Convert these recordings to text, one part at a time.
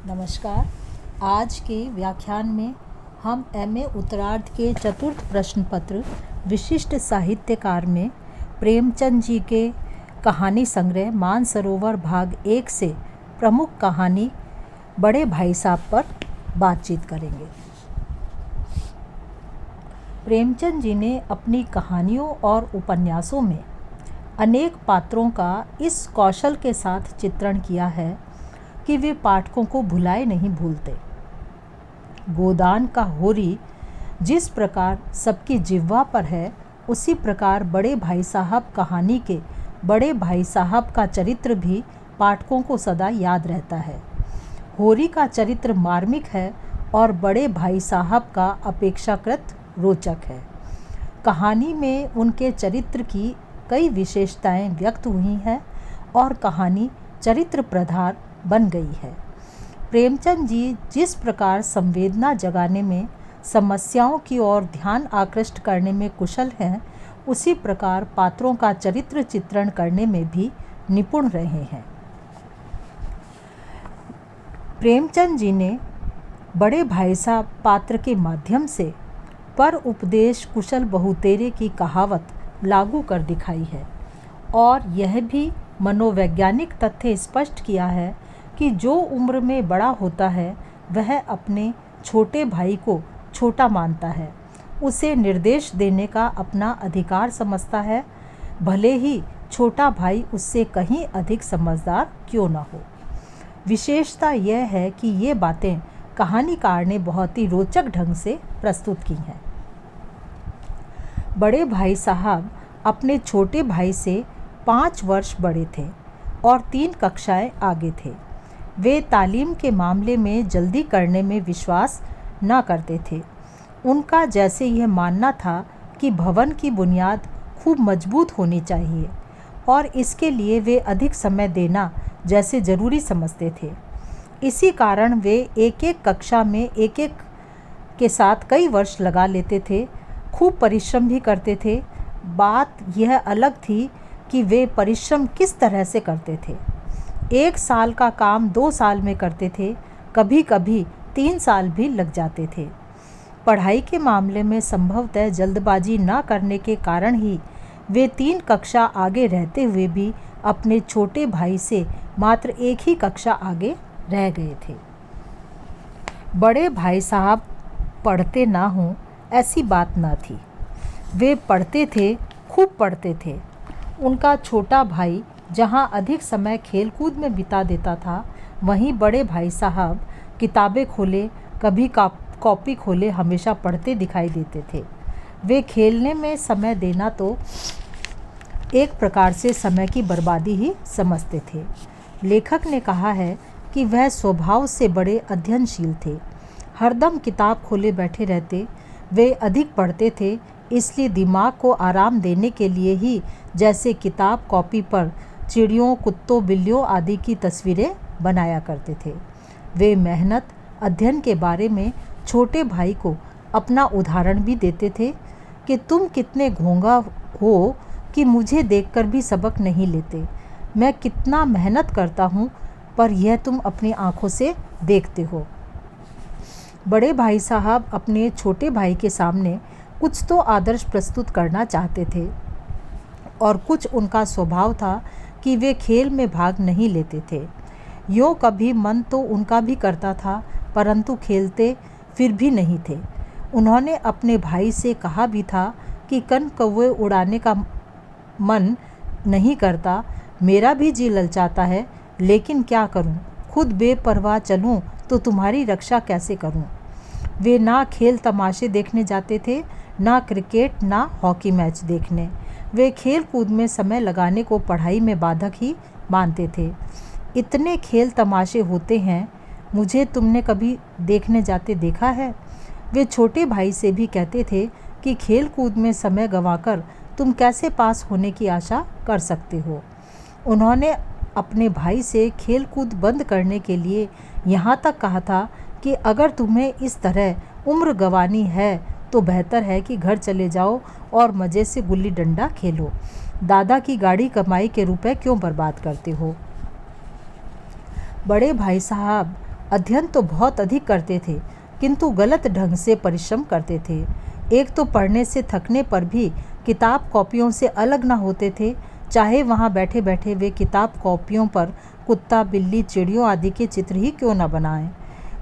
नमस्कार। आज के व्याख्यान में हम एमए उत्तरार्ध के चतुर्थ प्रश्न पत्र विशिष्ट साहित्यकार में प्रेमचंद जी के कहानी संग्रह मानसरोवर भाग 1 से प्रमुख कहानी बड़े भाई साहब पर बातचीत करेंगे। प्रेमचंद जी ने अपनी कहानियों और उपन्यासों में अनेक पात्रों का इस कौशल के साथ चित्रण किया है कि वे पाठकों को भुलाए नहीं भूलते। गोदान का होरी जिस प्रकार सबकी जिह्वा पर है, उसी प्रकार बड़े भाई साहब कहानी के बड़े भाई साहब का चरित्र भी पाठकों को सदा याद रहता है। होरी का चरित्र मार्मिक है और बड़े भाई साहब का अपेक्षाकृत रोचक है। कहानी में उनके चरित्र की कई विशेषताएं व्यक्त हुई हैं और कहानी चरित्र प्रधान बन गई है। प्रेमचंद जी जिस प्रकार संवेदना जगाने में, समस्याओं की ओर ध्यान आकृष्ट करने में कुशल हैं, उसी प्रकार पात्रों का चरित्र चित्रण करने में भी निपुण रहे हैं। प्रेमचंद जी ने बड़े भाई साहब पात्र के माध्यम से पर उपदेश कुशल बहुतेरे की कहावत लागू कर दिखाई है और यह भी मनोवैज्ञानिक तथ्य स्पष्ट किया है कि जो उम्र में बड़ा होता है वह अपने छोटे भाई को छोटा मानता है, उसे निर्देश देने का अपना अधिकार समझता है, भले ही छोटा भाई उससे कहीं अधिक समझदार क्यों न हो। विशेषता यह है कि ये बातें कहानीकार ने बहुत ही रोचक ढंग से प्रस्तुत की हैं। बड़े भाई साहब अपने छोटे भाई से 5 वर्ष बड़े थे और 3 कक्षाएं आगे थे। वे तालीम के मामले में जल्दी करने में विश्वास न करते थे। उनका जैसे यह मानना था कि भवन की बुनियाद खूब मजबूत होनी चाहिए और इसके लिए वे अधिक समय देना जैसे ज़रूरी समझते थे। इसी कारण वे एक कक्षा में एक के साथ कई वर्ष लगा लेते थे। खूब परिश्रम भी करते थे। बात यह अलग थी कि वे परिश्रम किस तरह से करते थे। 1 साल का काम 2 साल में करते थे, कभी कभी 3 साल भी लग जाते थे। पढ़ाई के मामले में संभवतः जल्दबाजी न करने के कारण ही वे 3 कक्षा आगे रहते हुए भी अपने छोटे भाई से मात्र 1 ही कक्षा आगे रह गए थे। बड़े भाई साहब पढ़ते ना हों ऐसी बात न थी। वे पढ़ते थे, खूब पढ़ते थे। उनका छोटा भाई जहाँ अधिक समय खेलकूद में बिता देता था, वहीं बड़े भाई साहब किताबें खोले, कभी कॉपी खोले हमेशा पढ़ते दिखाई देते थे। वे खेलने में समय देना तो एक प्रकार से समय की बर्बादी ही समझते थे। लेखक ने कहा है कि वह स्वभाव से बड़े अध्ययनशील थे, हरदम किताब खोले बैठे रहते। वे अधिक पढ़ते थे, इसलिए दिमाग को आराम देने के लिए ही जैसे किताब कॉपी पर चिड़ियों, कुत्तों, बिल्लियों आदि की तस्वीरें बनाया करते थे। वे मेहनत, अध्ययन के बारे में छोटे भाई को अपना उदाहरण भी देते थे कि तुम कितने घोंघा हो कि मुझे देखकर भी सबक नहीं लेते। मैं कितना मेहनत करता हूँ, पर यह तुम अपनी आँखों से देखते हो। बड़े भाई साहब अपने छोटे भाई के सामने कुछ तो आदर्श प्रस्तुत करना चाहते थे और कुछ उनका स्वभाव था कि वे खेल में भाग नहीं लेते थे। यूँ कभी मन तो उनका भी करता था, परंतु खेलते फिर भी नहीं थे। उन्होंने अपने भाई से कहा भी था कि कन कौवे उड़ाने का मन नहीं करता, मेरा भी जी ललचाता है, लेकिन क्या करूं, खुद बेपरवाह चलूं तो तुम्हारी रक्षा कैसे करूं। वे ना खेल तमाशे देखने जाते थे, ना क्रिकेट, ना हॉकी मैच देखने। वे खेल कूद में समय लगाने को पढ़ाई में बाधक ही मानते थे। इतने खेल तमाशे होते हैं, मुझे तुमने कभी देखने जाते देखा है? वे छोटे भाई से भी कहते थे कि खेल कूद में समय गंवाकर तुम कैसे पास होने की आशा कर सकते हो। उन्होंने अपने भाई से खेल कूद बंद करने के लिए यहाँ तक कहा था कि अगर तुम्हें इस तरह उम्र गंवानी है तो बेहतर है कि घर चले जाओ और मज़े से गुल्ली डंडा खेलो। दादा की गाड़ी कमाई के रुपए क्यों बर्बाद करते हो। बड़े भाई साहब अध्ययन तो बहुत अधिक करते थे, किंतु गलत ढंग से परिश्रम करते थे। एक तो पढ़ने से थकने पर भी किताब कॉपियों से अलग ना होते थे, चाहे वहाँ बैठे बैठे वे किताब कॉपियों पर कुत्ता, बिल्ली, चिड़ियों आदि के चित्र ही क्यों न बनाएं।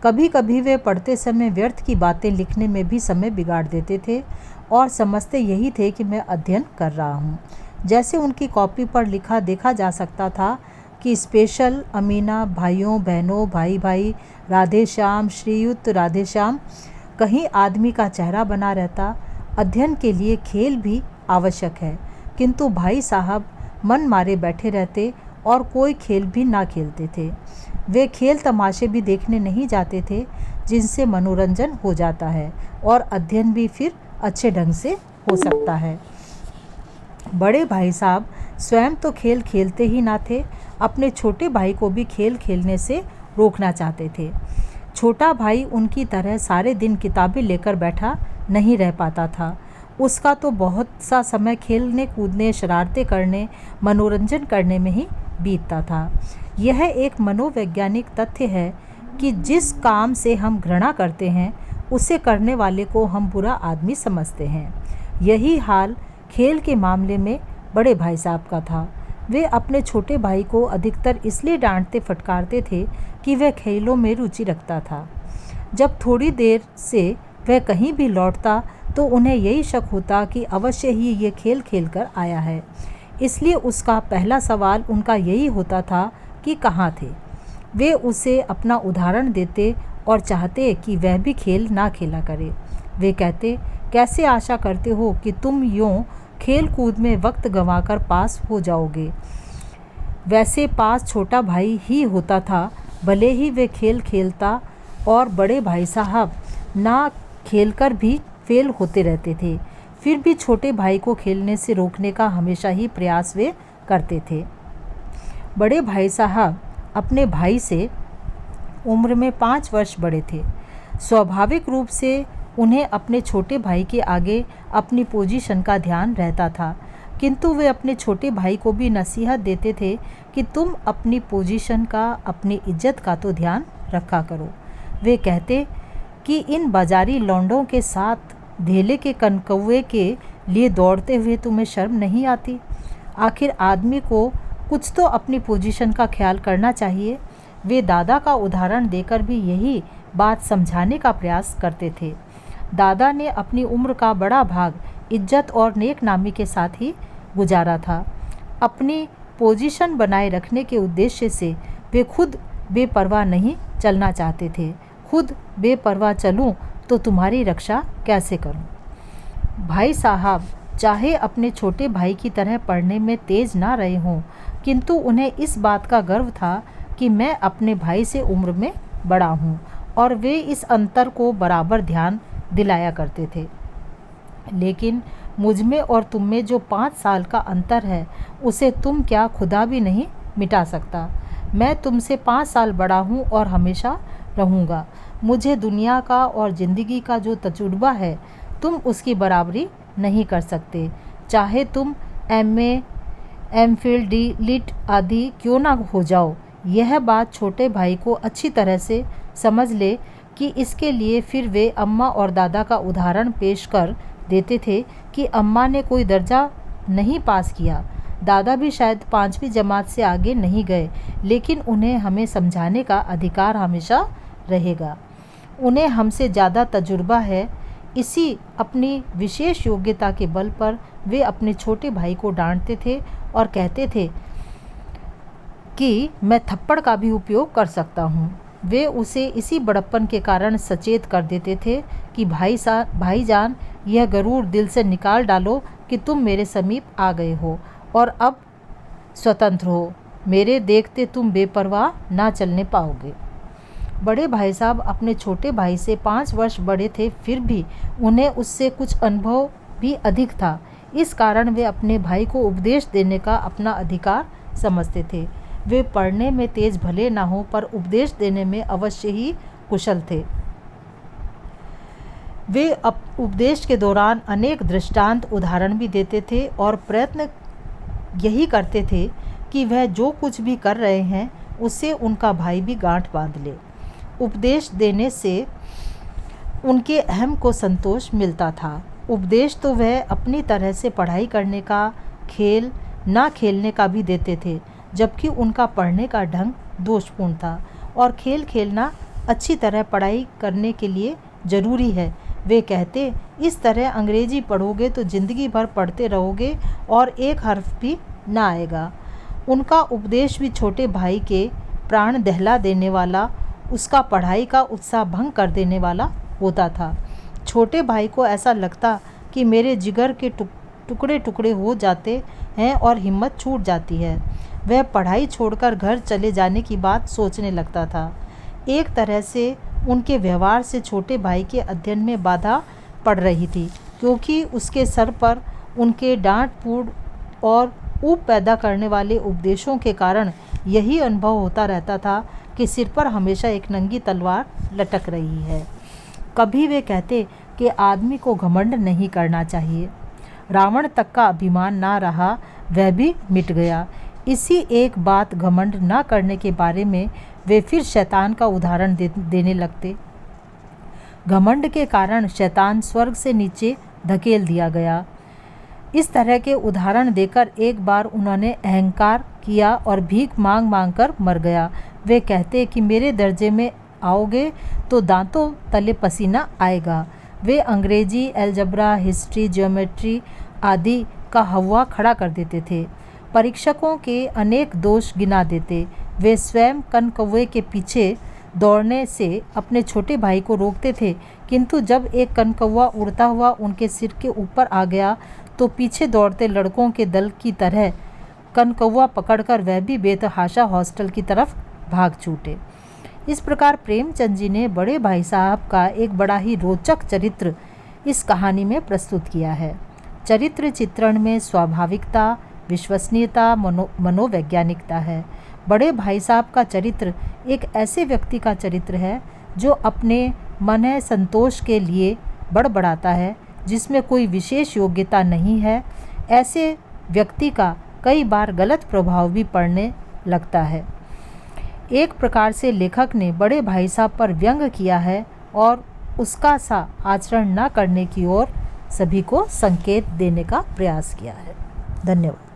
कभी कभी वे पढ़ते समय व्यर्थ की बातें लिखने में भी समय बिगाड़ देते थे और समझते यही थे कि मैं अध्ययन कर रहा हूँ। जैसे उनकी कॉपी पर लिखा देखा जा सकता था कि स्पेशल अमीना, भाइयों बहनों, भाई भाई, राधे श्याम, श्रीयुत राधे श्याम। कहीं आदमी का चेहरा बना रहता। अध्ययन के लिए खेल भी आवश्यक है, किंतु भाई साहब मन मारे बैठे रहते और कोई खेल भी ना खेलते थे। वे खेल तमाशे भी देखने नहीं जाते थे, जिनसे मनोरंजन हो जाता है और अध्ययन भी फिर अच्छे ढंग से हो सकता है। बड़े भाई साहब स्वयं तो खेल खेलते ही ना थे, अपने छोटे भाई को भी खेल खेलने से रोकना चाहते थे। छोटा भाई उनकी तरह सारे दिन किताबें लेकर बैठा नहीं रह पाता था। उसका तो बहुत सा समय खेलने कूदने, शरारतें करने, मनोरंजन करने में ही बीतता था। यह एक मनोवैज्ञानिक तथ्य है कि जिस काम से हम घृणा करते हैं उसे करने वाले को हम बुरा आदमी समझते हैं। यही हाल खेल के मामले में बड़े भाई साहब का था। वे अपने छोटे भाई को अधिकतर इसलिए डांटते फटकारते थे कि वह खेलों में रुचि रखता था। जब थोड़ी देर से वह कहीं भी लौटता तो उन्हें यही शक होता कि अवश्य ही ये खेल खेल कर आया है। इसलिए उसका पहला सवाल उनका यही होता था कि कहाँ थे। वे उसे अपना उदाहरण देते और चाहते कि वह भी खेल ना खेला करे। वे कहते, कैसे आशा करते हो कि तुम यूँ खेल कूद में वक्त गंवाकर पास हो जाओगे। वैसे पास छोटा भाई ही होता था, भले ही वे खेल खेलता और बड़े भाई साहब ना खेलकर भी फेल होते रहते थे, फिर भी छोटे भाई को खेलने से रोकने का हमेशा ही प्रयास वे करते थे। बड़े भाई साहब अपने भाई से उम्र में 5 वर्ष बड़े थे। स्वाभाविक रूप से उन्हें अपने छोटे भाई के आगे अपनी पोजीशन का ध्यान रहता था, किंतु वे अपने छोटे भाई को भी नसीहत देते थे कि तुम अपनी पोजीशन का, अपनी इज्जत का तो ध्यान रखा करो। वे कहते कि इन बाजारी लौंडों के साथ धेले के कनकौए के लिए दौड़ते हुए तुम्हें शर्म नहीं आती। आखिर आदमी को कुछ तो अपनी पोजीशन का ख्याल करना चाहिए। वे दादा का उदाहरण देकर भी यही बात समझाने का प्रयास करते थे। दादा ने अपनी उम्र का बड़ा भाग इज्जत और नेक नामी के साथ ही गुजारा था। अपनी पोजीशन बनाए रखने के उद्देश्य से वे खुद बेपरवाह नहीं चलना चाहते थे। खुद बेपरवाह चलूं तो तुम्हारी रक्षा कैसे करूं। भाई साहब चाहे अपने छोटे भाई की तरह पढ़ने में तेज ना रहे हों, किंतु उन्हें इस बात का गर्व था कि मैं अपने भाई से उम्र में बड़ा हूँ और वे इस अंतर को बराबर ध्यान दिलाया करते थे। लेकिन मुझ में और तुम में जो 5 साल का अंतर है उसे तुम क्या खुदा भी नहीं मिटा सकता। मैं तुमसे 5 साल बड़ा हूँ और हमेशा रहूँगा। मुझे दुनिया का और ज़िंदगी का जो तजुर्बा है तुम उसकी बराबरी नहीं कर सकते, चाहे तुम MA, MPhil, DLit आदि क्यों ना हो जाओ। यह बात छोटे भाई को अच्छी तरह से समझ ले कि इसके लिए फिर वे अम्मा और दादा का उदाहरण पेश कर देते थे कि अम्मा ने कोई दर्जा नहीं पास किया, दादा भी शायद 5वीं जमात से आगे नहीं गए, लेकिन उन्हें हमें समझाने का अधिकार हमेशा रहेगा। उन्हें हमसे ज़्यादा तजुर्बा है। इसी अपनी विशेष योग्यता के बल पर वे अपने छोटे भाई को डांटते थे और कहते थे कि मैं थप्पड़ का भी उपयोग कर सकता हूँ। वे उसे इसी बड़प्पन के कारण सचेत कर देते थे कि भाईजान यह गरूर दिल से निकाल डालो कि तुम मेरे समीप आ गए हो और अब स्वतंत्र हो। मेरे देखते तुम बेपरवाह ना चलने पाओगे। बड़े भाई साहब अपने छोटे भाई से 5 वर्ष बड़े थे, फिर भी उन्हें उससे कुछ अनुभव भी अधिक था। इस कारण वे अपने भाई को उपदेश देने का अपना अधिकार समझते थे। वे पढ़ने में तेज भले ना हो, पर उपदेश देने में अवश्य ही कुशल थे। वे उपदेश के दौरान अनेक दृष्टांत उदाहरण भी देते थे और प्रयत्न यही करते थे कि वह जो कुछ भी कर रहे हैं उससे उनका भाई भी गांठ बांध ले। उपदेश देने से उनके अहम को संतोष मिलता था। उपदेश तो वह अपनी तरह से पढ़ाई करने का, खेल ना खेलने का भी देते थे, जबकि उनका पढ़ने का ढंग दोषपूर्ण था और खेल खेलना अच्छी तरह पढ़ाई करने के लिए ज़रूरी है। वे कहते, इस तरह अंग्रेजी पढ़ोगे तो ज़िंदगी भर पढ़ते रहोगे और एक हर्फ भी ना आएगा। उनका उपदेश भी छोटे भाई के प्राण दहला देने वाला, उसका पढ़ाई का उत्साह भंग कर देने वाला होता था। छोटे भाई को ऐसा लगता कि मेरे जिगर के टुकड़े टुकड़े हो जाते हैं और हिम्मत छूट जाती है। वह पढ़ाई छोड़कर घर चले जाने की बात सोचने लगता था। एक तरह से उनके व्यवहार से छोटे भाई के अध्ययन में बाधा पड़ रही थी, क्योंकि उसके सर पर उनके डांट फूट और ऊब पैदा करने वाले उपदेशों के कारण यही अनुभव होता रहता था कि सिर पर हमेशा एक नंगी तलवार लटक रही है। कभी वे कहते कि आदमी को घमंड नहीं करना चाहिए। रावण तक का अभिमान ना रहा, वह भी मिट गया। इसी एक बात घमंड ना करने के बारे में वे फिर शैतान का उदाहरण देने लगते। घमंड के कारण शैतान स्वर्ग से नीचे धकेल दिया गया। इस तरह के उदाहरण देकर एक बार उन्होंने अहंकार किया और भीख मांग मांग कर मर गया। वे कहते कि मेरे दर्जे में आओगे तो दांतों तले पसीना आएगा। वे अंग्रेजी, अलजबरा, हिस्ट्री, ज्योमेट्री आदि का हवा खड़ा कर देते थे। परीक्षकों के अनेक दोष गिना देते। वे स्वयं कनकौवे के पीछे दौड़ने से अपने छोटे भाई को रोकते थे, किंतु जब एक कनकौवा उड़ता हुआ उनके सिर के ऊपर आ गया तो पीछे दौड़ते लड़कों के दल की तरह कनकौवा पकड़कर वह भी बेतहाशा हॉस्टल की तरफ भाग छूटे। इस प्रकार प्रेमचंद जी ने बड़े भाई साहब का एक बड़ा ही रोचक चरित्र इस कहानी में प्रस्तुत किया है। चरित्र चित्रण में स्वाभाविकता, विश्वसनीयता, मनोवैज्ञानिकता है। बड़े भाई साहब का चरित्र एक ऐसे व्यक्ति का चरित्र है जो अपने मन संतोष के लिए बड़बड़ाता है, जिसमें कोई विशेष योग्यता नहीं है। ऐसे व्यक्ति का कई बार गलत प्रभाव भी पड़ने लगता है। एक प्रकार से लेखक ने बड़े भाई साहब पर व्यंग किया है और उसका सा आचरण न करने की ओर सभी को संकेत देने का प्रयास किया है। धन्यवाद।